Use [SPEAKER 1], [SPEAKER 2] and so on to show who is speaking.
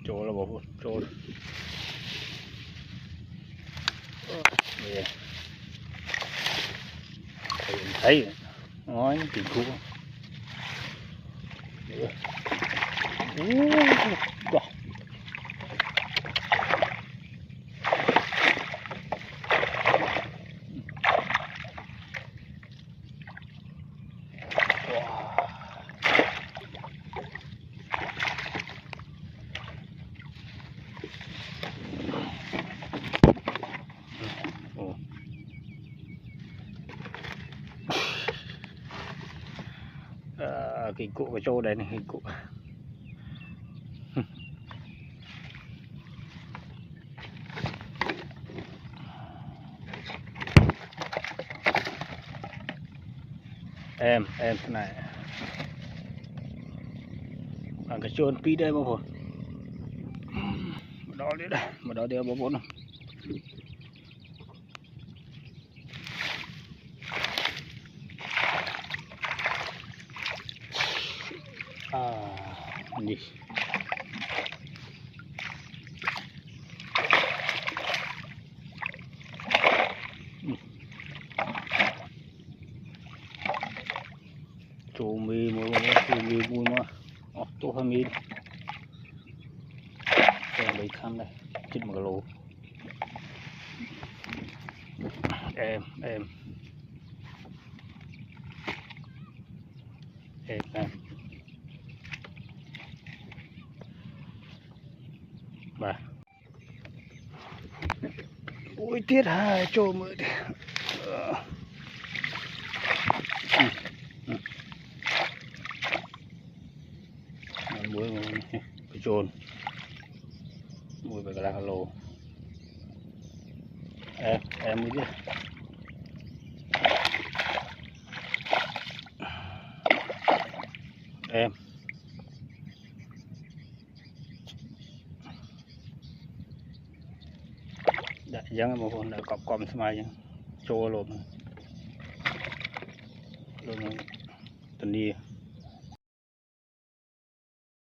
[SPEAKER 1] chỗ là bỏ chỗ thấy nói thì cũ cái cụ cái chỗ đây này cái cụ em này cái chôn pi đây bao đó đi đây mà đó đeo bao bốn không đi chỗ mì mua mà tô hơi mì lấy khăn đây chích một cái lỗ em bà ui tiết hai chỗ mới muối cái trồn muối về cái lá lô em mới biết em đã dăng một con đã cọp xem mai chô lộn tuần đi